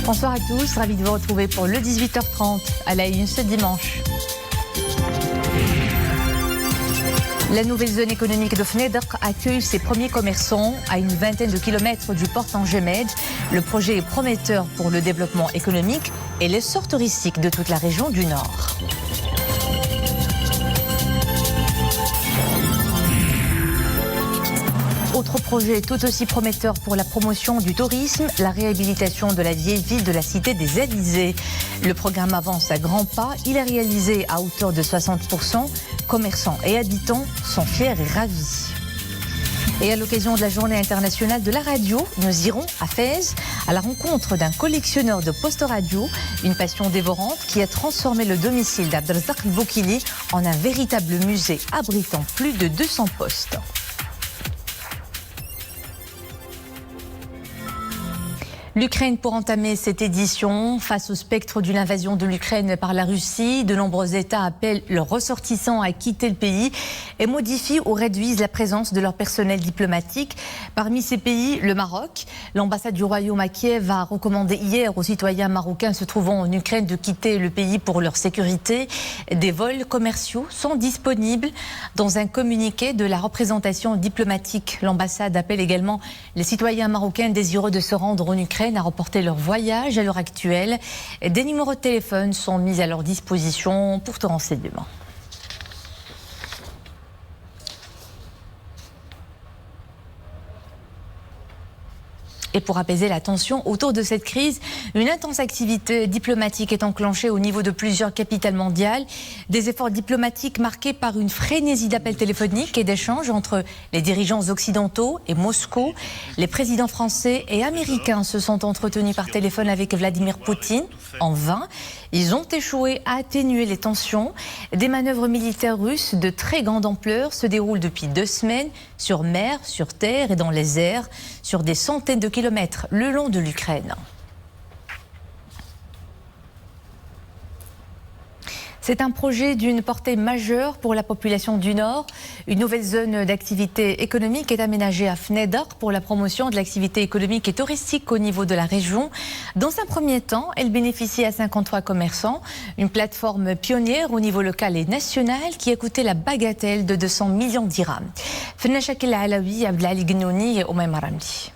Bonsoir à tous, ravi de vous retrouver pour le 18h30 à la une ce dimanche. La nouvelle zone économique de Fnedr accueille ses premiers commerçants à une vingtaine de kilomètres du port Tangemed. Le projet est prometteur pour le développement économique et l'essor touristique de toute la région du Nord. Autre projet tout aussi prometteur pour la promotion du tourisme, la réhabilitation de la vieille ville de la cité des Élysées. Le programme avance à grands pas, il est réalisé à hauteur de 60%. Commerçants et habitants sont fiers et ravis. Et à l'occasion de la journée internationale de la radio, nous irons à Fès à la rencontre d'un collectionneur de postes radio, une passion dévorante qui a transformé le domicile d'Abdelrazak Boukili en un véritable musée abritant plus de 200 postes. L'Ukraine pour entamer cette édition. Face au spectre d'une invasion de l'Ukraine par la Russie, de nombreux États appellent leurs ressortissants à quitter le pays et modifient ou réduisent la présence de leur personnel diplomatique. Parmi ces pays, le Maroc. L'ambassade du Royaume à Kiev a recommandé hier aux citoyens marocains se trouvant en Ukraine de quitter le pays pour leur sécurité. Des vols commerciaux sont disponibles. Dans un communiqué de la représentation diplomatique, l'ambassade appelle également les citoyens marocains désireux de se rendre en Ukraine à reporter leur voyage à l'heure actuelle. Des numéros de téléphone sont mis à leur disposition pour tout renseignement. Et pour apaiser la tension autour de cette crise, une intense activité diplomatique est enclenchée au niveau de plusieurs capitales mondiales. Des efforts diplomatiques marqués par une frénésie d'appels téléphoniques et d'échanges entre les dirigeants occidentaux et Moscou. Les présidents français et américains se sont entretenus par téléphone avec Vladimir Poutine, en vain. Ils ont échoué à atténuer les tensions. Des manœuvres militaires russes de très grande ampleur se déroulent depuis 2 semaines sur mer, sur terre et dans les airs, sur des centaines de kilomètres le long de l'Ukraine. C'est un projet d'une portée majeure pour la population du Nord. Une nouvelle zone d'activité économique est aménagée à Fnedr pour la promotion de l'activité économique et touristique au niveau de la région. Dans un premier temps, elle bénéficie à 53 commerçants. Une plateforme pionnière au niveau local et national qui a coûté la bagatelle de 200 millions dirhams. Fnachakil Alaoui, Abdelali Gnouni et Omaï Maramli.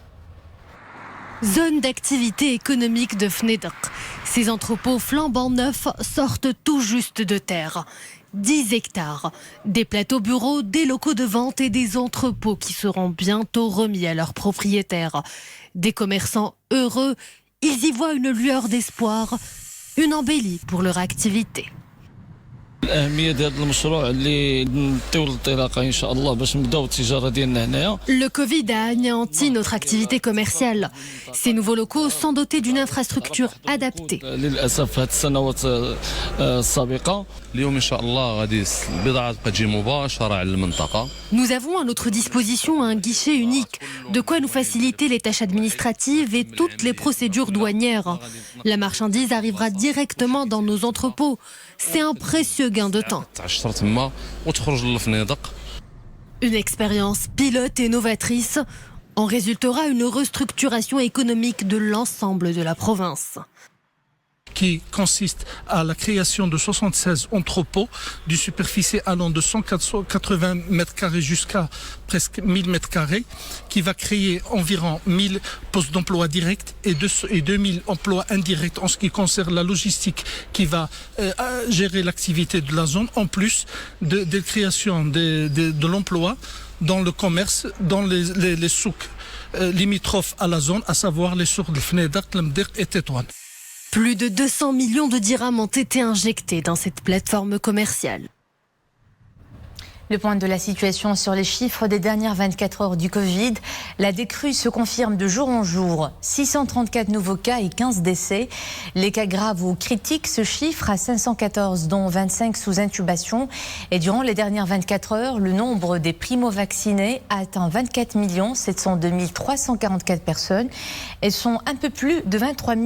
Zone d'activité économique de Fnedr. Ces entrepôts flambant neufs sortent tout juste de terre. 10 hectares, des plateaux bureaux, des locaux de vente et des entrepôts qui seront bientôt remis à leurs propriétaires. Des commerçants heureux, ils y voient une lueur d'espoir, une embellie pour leur activité. Le Covid a anéanti notre activité commerciale. Ces nouveaux locaux sont dotés d'une infrastructure adaptée. Nous avons à notre disposition un guichet unique, de quoi nous faciliter les tâches administratives et toutes les procédures douanières. La marchandise arrivera directement dans nos entrepôts. C'est un précieux gain de temps. Une expérience pilote et novatrice. En résultera une restructuration économique de l'ensemble de la province. Qui consiste à la création de 76 entrepôts d'une superficie allant de 180 mètres carrés jusqu'à presque 1000 mètres carrés, qui va créer environ 1000 postes d'emploi directs et 2000 emplois indirects en ce qui concerne la logistique qui va gérer l'activité de la zone, en plus de création de l'emploi dans le commerce, dans les souks limitrophes à la zone, à savoir les souks de Fnedr, Tlemder et Tétouan. Plus de 200 millions de dirhams ont été injectés dans cette plateforme commerciale. Le point de la situation sur les chiffres des dernières 24 heures du Covid. La décrue se confirme de jour en jour. 634 nouveaux cas et 15 décès. Les cas graves ou critiques se chiffrent à 514, dont 25 sous intubation. Et durant les dernières 24 heures, le nombre des primo-vaccinés a atteint 24 702 344 personnes. Elles sont un peu plus de 23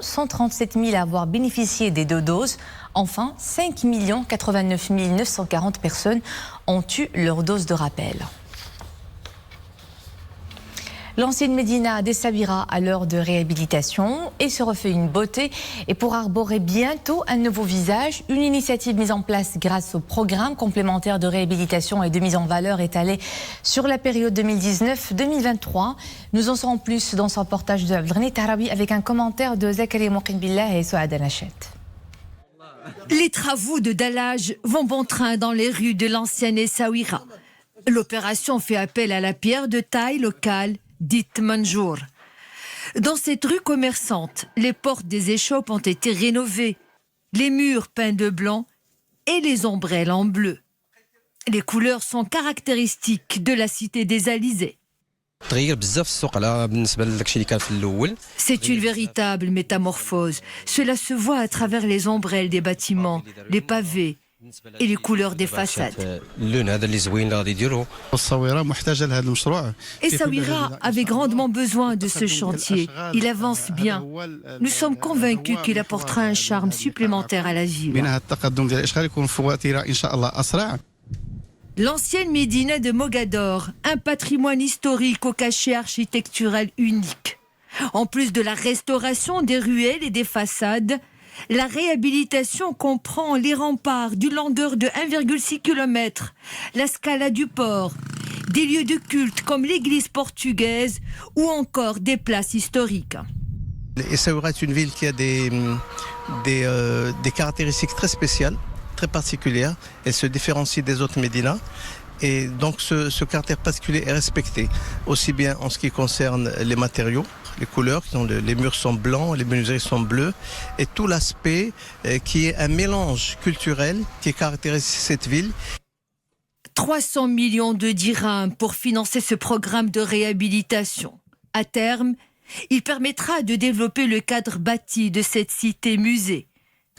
137 000 à avoir bénéficié des 2 doses. Enfin, 5 89 940 personnes ont eu leur dose de rappel. L'ancienne Médina d'Essaouira à l'heure de réhabilitation et se refait une beauté. Et pour arborer bientôt un nouveau visage, une initiative mise en place grâce au programme complémentaire de réhabilitation et de mise en valeur étalé sur la période 2019-2023. Nous en saurons plus dans ce reportage de Abdelghani Tahraoui avec un commentaire de Zakaria Mouqin Billah et Souad Anachet. Les travaux de dallage vont bon train dans les rues de l'ancienne Essaouira. L'opération fait appel à la pierre de taille locale dite Manjour. Dans cette rue commerçante, les portes des échoppes ont été rénovées, les murs peints de blanc et les ombrelles en bleu. Les couleurs sont caractéristiques de la cité des Alizés. C'est une véritable métamorphose. Cela se voit à travers les ombrelles des bâtiments, les pavés et les couleurs des façades. Essaouira avait grandement besoin de ce chantier. Il avance bien. Nous sommes convaincus qu'il apportera un charme supplémentaire à la ville. L'ancienne Médina de Mogador, un patrimoine historique au cachet architectural unique. En plus de la restauration des ruelles et des façades, la réhabilitation comprend les remparts d'une longueur de 1,6 km, la Scala du port, des lieux de culte comme l'église portugaise ou encore des places historiques. Essaouira est une ville qui a des caractéristiques très spéciales, très particulière. Elle se différencie des autres médinas et donc ce caractère particulier est respecté, aussi bien en ce qui concerne les matériaux, les couleurs, les murs sont blancs, les menuiseries sont bleues et tout l'aspect qui est un mélange culturel qui caractérise cette ville. 300 millions de dirhams pour financer ce programme de réhabilitation. À terme, il permettra de développer le cadre bâti de cette cité-musée,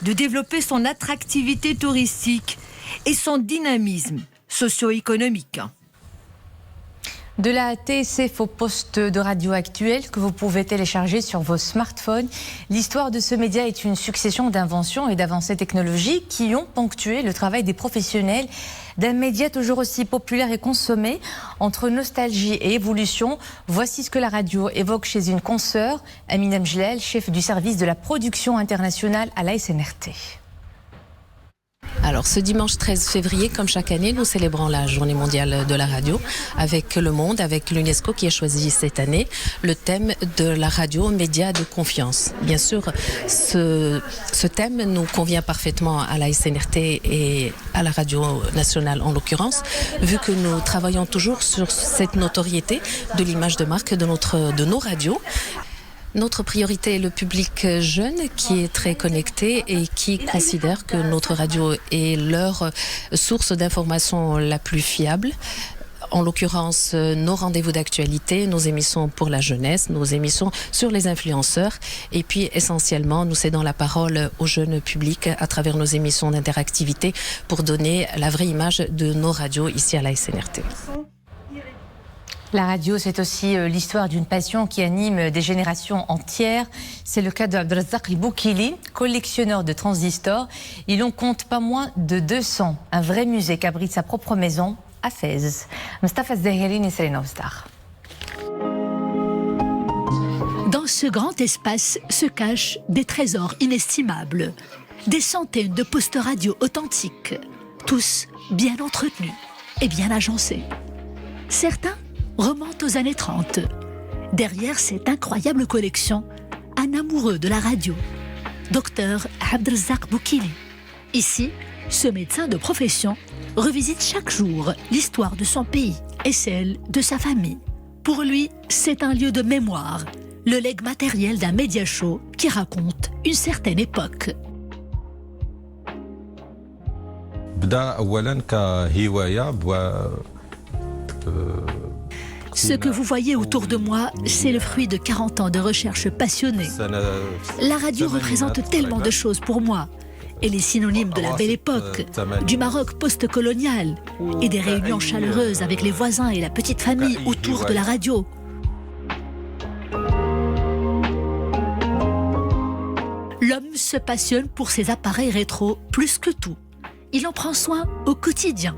de développer son attractivité touristique et son dynamisme socio-économique. De la TSF au poste de radio actuel que vous pouvez télécharger sur vos smartphones, l'histoire de ce média est une succession d'inventions et d'avancées technologiques qui ont ponctué le travail des professionnels d'un média toujours aussi populaire et consommé. Entre nostalgie et évolution, voici ce que la radio évoque chez une consoeur, Amina Mjlal, chef du service de la production internationale à la SNRT. Alors ce dimanche 13 février, comme chaque année, nous célébrons la journée mondiale de la radio avec le monde, avec l'UNESCO qui a choisi cette année le thème de la radio, média de confiance. Bien sûr, ce thème nous convient parfaitement à la SNRT et à la radio nationale en l'occurrence, vu que nous travaillons toujours sur cette notoriété de l'image de marque de nos radios. Notre priorité est le public jeune qui est très connecté et qui considère que notre radio est leur source d'information la plus fiable. En l'occurrence, nos rendez-vous d'actualité, nos émissions pour la jeunesse, nos émissions sur les influenceurs. Et puis, essentiellement, nous cédons la parole au jeune public à travers nos émissions d'interactivité pour donner la vraie image de nos radios ici à la SNRT. La radio, c'est aussi l'histoire d'une passion qui anime des générations entières. C'est le cas d'Abdelrazak Boukili, collectionneur de transistors. Il en compte pas moins de 200. Un vrai musée qui abrite sa propre maison à Fès. Mustafa Zahirine et Selena Ostar. Dans ce grand espace se cachent des trésors inestimables. Des centaines de postes radio authentiques, tous bien entretenus et bien agencés. Certains remonte aux années 30. Derrière cette incroyable collection, un amoureux de la radio, Dr Abdelrazak Boukili. Ici, ce médecin de profession revisite chaque jour l'histoire de son pays et celle de sa famille. Pour lui, c'est un lieu de mémoire, le legs matériel d'un média show qui raconte une certaine époque. Ce que vous voyez autour de moi, c'est le fruit de 40 ans de recherche passionnée. La radio représente tellement de choses pour moi. Elle est synonyme de la belle époque, du Maroc post-colonial et des réunions chaleureuses avec les voisins et la petite famille autour de la radio. L'homme se passionne pour ses appareils rétro plus que tout. Il en prend soin au quotidien.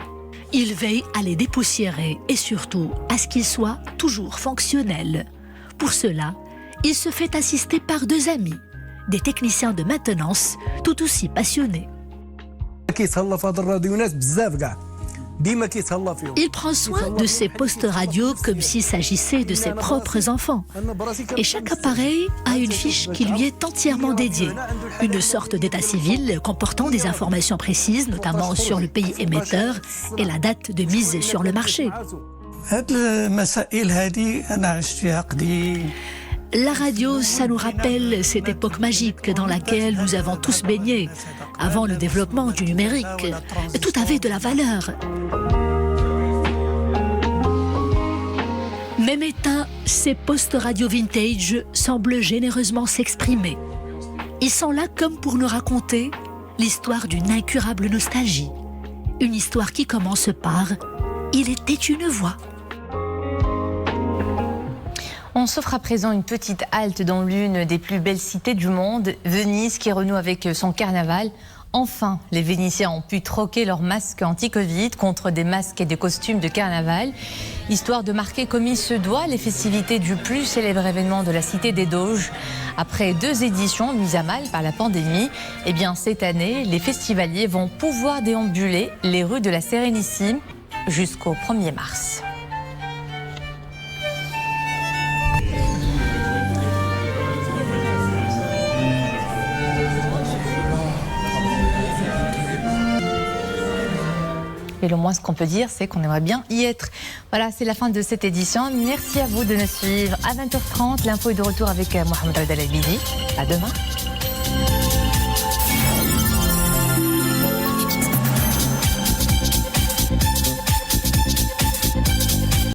Il veille à les dépoussiérer et surtout à ce qu'ils soient toujours fonctionnels. Pour cela, il se fait assister par 2 amis, des techniciens de maintenance tout aussi passionnés. Il prend soin de ses postes radio comme s'il s'agissait de ses propres enfants. Et chaque appareil a une fiche qui lui est entièrement dédiée. Une sorte d'état civil comportant des informations précises, notamment sur le pays émetteur et la date de mise sur le marché. La radio, ça nous rappelle cette époque magique dans laquelle nous avons tous baigné. Avant le développement du numérique, tout avait de la valeur. Même éteint, ces postes radio vintage semblent généreusement s'exprimer. Ils sont là comme pour nous raconter l'histoire d'une incurable nostalgie. Une histoire qui commence par « Il était une voix ». On s'offre à présent une petite halte dans l'une des plus belles cités du monde, Venise, qui renoue avec son carnaval. Enfin, les Vénitiens ont pu troquer leurs masques anti-Covid contre des masques et des costumes de carnaval, histoire de marquer comme il se doit les festivités du plus célèbre événement de la cité des Doges. Après 2 éditions mises à mal par la pandémie, eh bien cette année, les festivaliers vont pouvoir déambuler les rues de la Sérénissime jusqu'au 1er mars. Et le moins ce qu'on peut dire, c'est qu'on aimerait bien y être. Voilà, c'est la fin de cette édition. Merci à vous de nous suivre. À 20h30, l'info est de retour avec Mohamed Al-Dalabidi. À demain.